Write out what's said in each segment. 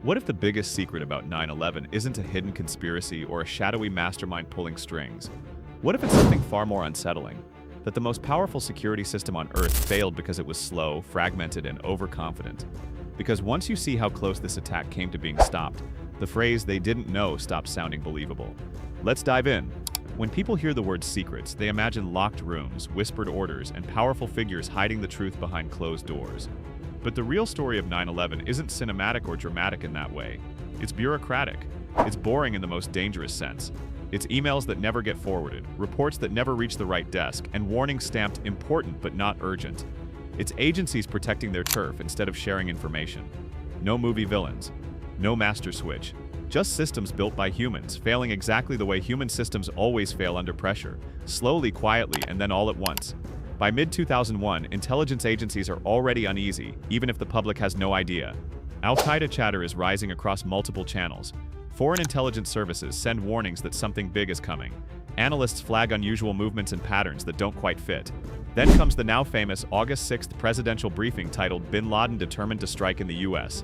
What if the biggest secret about 9/11 isn't a hidden conspiracy or a shadowy mastermind pulling strings? What if it's something far more unsettling? That the most powerful security system on Earth failed because it was slow, fragmented, and overconfident. Because once you see how close this attack came to being stopped, the phrase "they didn't know" stops sounding believable. Let's dive in. When people hear the word secrets, they imagine locked rooms, whispered orders, and powerful figures hiding the truth behind closed doors. But the real story of 9/11 isn't cinematic or dramatic in that way. It's bureaucratic. It's boring in the most dangerous sense. It's emails that never get forwarded, reports that never reach the right desk, and warnings stamped important but not urgent. It's agencies protecting their turf instead of sharing information. No movie villains. No master switch. Just systems built by humans, failing exactly the way human systems always fail under pressure, slowly, quietly, and then all at once. By mid-2001, intelligence agencies are already uneasy, even if the public has no idea. Al-Qaeda chatter is rising across multiple channels. Foreign intelligence services send warnings that something big is coming. Analysts flag unusual movements and patterns that don't quite fit. Then comes the now famous August 6th presidential briefing titled "Bin Laden Determined to Strike in the U.S."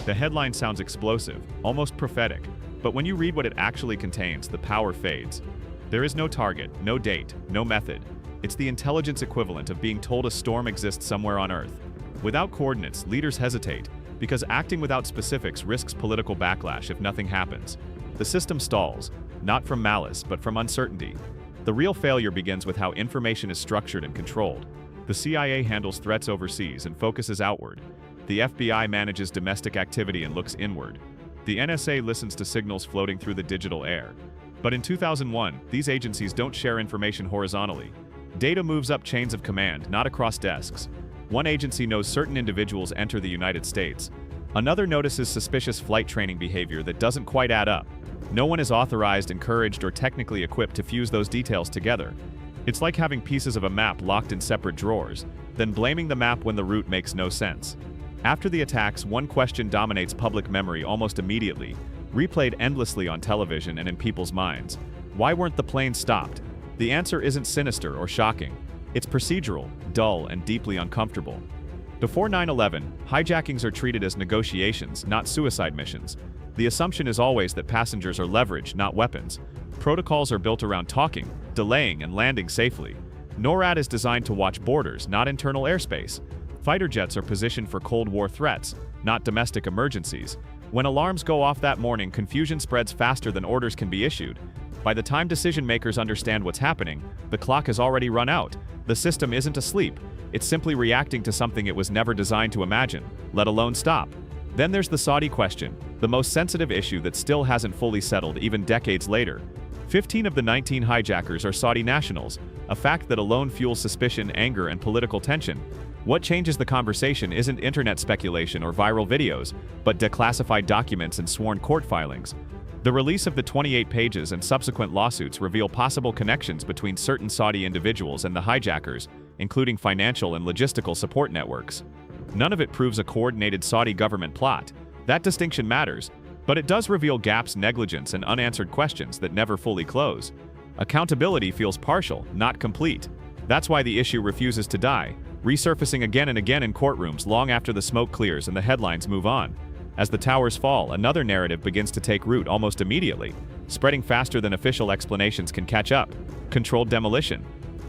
The headline sounds explosive, almost prophetic, but when you read what it actually contains, the power fades. There is no target, no date, no method. It's the intelligence equivalent of being told a storm exists somewhere on Earth. Without coordinates, leaders hesitate, because acting without specifics risks political backlash if nothing happens. The system stalls, not from malice, but from uncertainty. The real failure begins with how information is structured and controlled. The CIA handles threats overseas and focuses outward. The FBI manages domestic activity and looks inward. The NSA listens to signals floating through the digital air. But in 2001, these agencies don't share information horizontally. Data moves up chains of command, not across desks. One agency knows certain individuals enter the United States. Another notices suspicious flight training behavior that doesn't quite add up. No one is authorized, encouraged, or technically equipped to fuse those details together. It's like having pieces of a map locked in separate drawers, then blaming the map when the route makes no sense. After the attacks, one question dominates public memory almost immediately, replayed endlessly on television and in people's minds. Why weren't the planes stopped? The answer isn't sinister or shocking. It's procedural, dull, and deeply uncomfortable. Before 9/11, hijackings are treated as negotiations, not suicide missions. The assumption is always that passengers are leverage, not weapons. Protocols are built around talking, delaying, and landing safely. NORAD is designed to watch borders, not internal airspace. Fighter jets are positioned for Cold War threats, not domestic emergencies. When alarms go off that morning, confusion spreads faster than orders can be issued. By the time decision makers understand what's happening, the clock has already run out. The system isn't asleep. It's simply reacting to something it was never designed to imagine, let alone stop. Then there's the Saudi question, the most sensitive issue that still hasn't fully settled even decades later. 15 of the 19 hijackers are Saudi nationals, a fact that alone fuels suspicion, anger, and political tension. What changes the conversation isn't internet speculation or viral videos, but declassified documents and sworn court filings. The release of the 28 pages and subsequent lawsuits reveal possible connections between certain Saudi individuals and the hijackers, including financial and logistical support networks. None of it proves a coordinated Saudi government plot. That distinction matters, but it does reveal gaps, negligence, and unanswered questions that never fully close. Accountability feels partial, not complete. That's why the issue refuses to die, resurfacing again and again in courtrooms long after the smoke clears and the headlines move on. As the towers fall, another narrative begins to take root almost immediately, spreading faster than official explanations can catch up. Controlled demolition.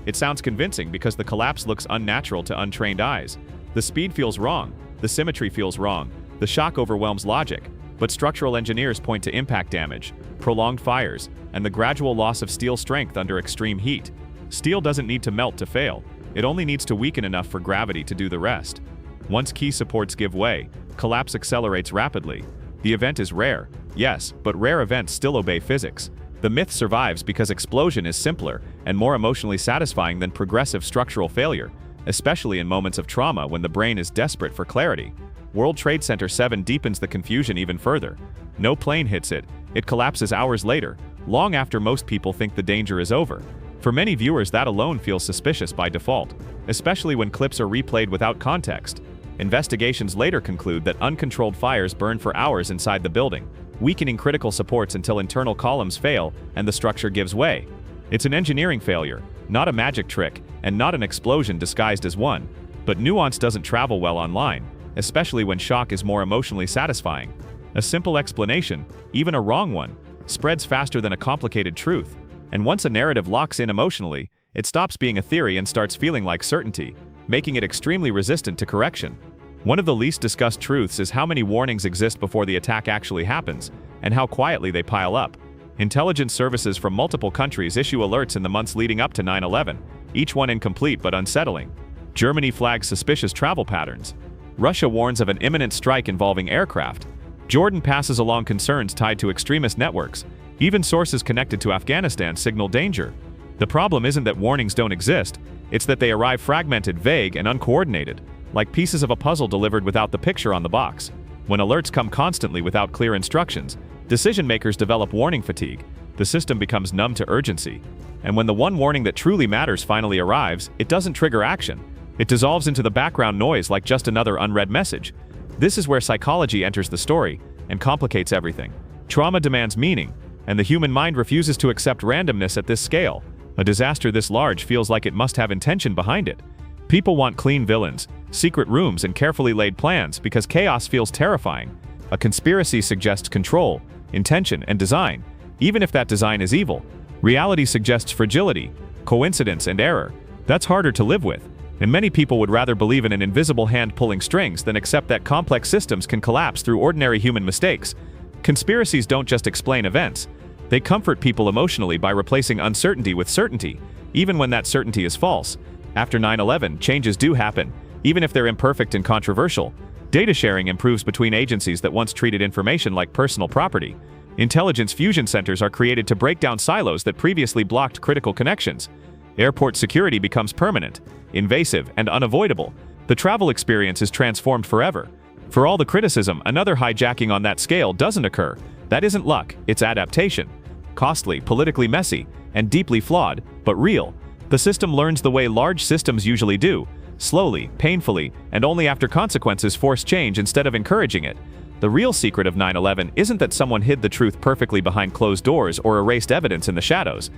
It sounds convincing because the collapse looks unnatural to untrained eyes. The speed feels wrong, the symmetry feels wrong, the shock overwhelms logic, but structural engineers point to impact damage, prolonged fires, and the gradual loss of steel strength under extreme heat. Steel doesn't need to melt to fail, it only needs to weaken enough for gravity to do the rest. Once key supports give way, collapse accelerates rapidly. The event is rare, yes, but rare events still obey physics. The myth survives because explosion is simpler and more emotionally satisfying than progressive structural failure, especially in moments of trauma when the brain is desperate for clarity. World Trade Center 7 deepens the confusion even further. No plane hits it, it collapses hours later, long after most people think the danger is over. For many viewers, that alone feels suspicious by default, especially when clips are replayed without context. Investigations later conclude that uncontrolled fires burn for hours inside the building, weakening critical supports until internal columns fail and the structure gives way. It's an engineering failure, not a magic trick, and not an explosion disguised as one. But nuance doesn't travel well online, especially when shock is more emotionally satisfying. A simple explanation, even a wrong one, spreads faster than a complicated truth. And once a narrative locks in emotionally, it stops being a theory and starts feeling like certainty, making it extremely resistant to correction. One of the least discussed truths is how many warnings exist before the attack actually happens, and how quietly they pile up. Intelligence services from multiple countries issue alerts in the months leading up to 9/11, each one incomplete but unsettling. Germany flags suspicious travel patterns. Russia warns of an imminent strike involving aircraft. Jordan passes along concerns tied to extremist networks. Even sources connected to Afghanistan signal danger. The problem isn't that warnings don't exist, it's that they arrive fragmented, vague, and uncoordinated, like pieces of a puzzle delivered without the picture on the box. When alerts come constantly without clear instructions, decision-makers develop warning fatigue. The system becomes numb to urgency. And when the one warning that truly matters finally arrives, it doesn't trigger action. It dissolves into the background noise like just another unread message. This is where psychology enters the story and complicates everything. Trauma demands meaning, and the human mind refuses to accept randomness at this scale. A disaster this large feels like it must have intention behind it. People want clean villains, secret rooms, and carefully laid plans because chaos feels terrifying. A conspiracy suggests control, intention, and design, even if that design is evil. Reality suggests fragility, coincidence, and error. That's harder to live with, and many people would rather believe in an invisible hand pulling strings than accept that complex systems can collapse through ordinary human mistakes. Conspiracies don't just explain events. They comfort people emotionally by replacing uncertainty with certainty, even when that certainty is false. After 9/11, changes do happen, even if they're imperfect and controversial. Data sharing improves between agencies that once treated information like personal property. Intelligence fusion centers are created to break down silos that previously blocked critical connections. Airport security becomes permanent, invasive, and unavoidable. The travel experience is transformed forever. For all the criticism, another hijacking on that scale doesn't occur. That isn't luck, it's adaptation. Costly, politically messy, and deeply flawed, but real. The system learns the way large systems usually do, slowly, painfully, and only after consequences force change instead of encouraging it. The real secret of 9/11 isn't that someone hid the truth perfectly behind closed doors or erased evidence in the shadows.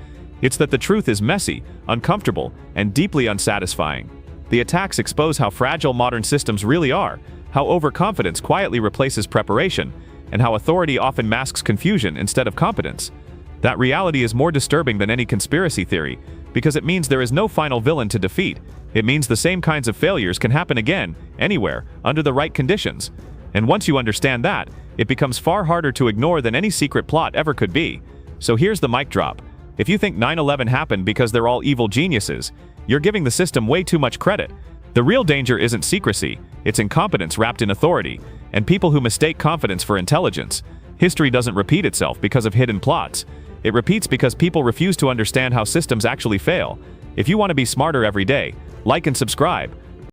It's that the truth is messy, uncomfortable, and deeply unsatisfying. The attacks expose how fragile modern systems really are, how overconfidence quietly replaces preparation, and how authority often masks confusion instead of competence. That reality is more disturbing than any conspiracy theory, because it means there is no final villain to defeat. It means the same kinds of failures can happen again, anywhere, under the right conditions. And once you understand that, it becomes far harder to ignore than any secret plot ever could be. So here's the mic drop. If you think 9/11 happened because they're all evil geniuses, you're giving the system way too much credit. The real danger isn't secrecy, it's incompetence wrapped in authority, and people who mistake confidence for intelligence. History doesn't repeat itself because of hidden plots. It repeats because people refuse to understand how systems actually fail. If you want to be smarter every day, like and subscribe.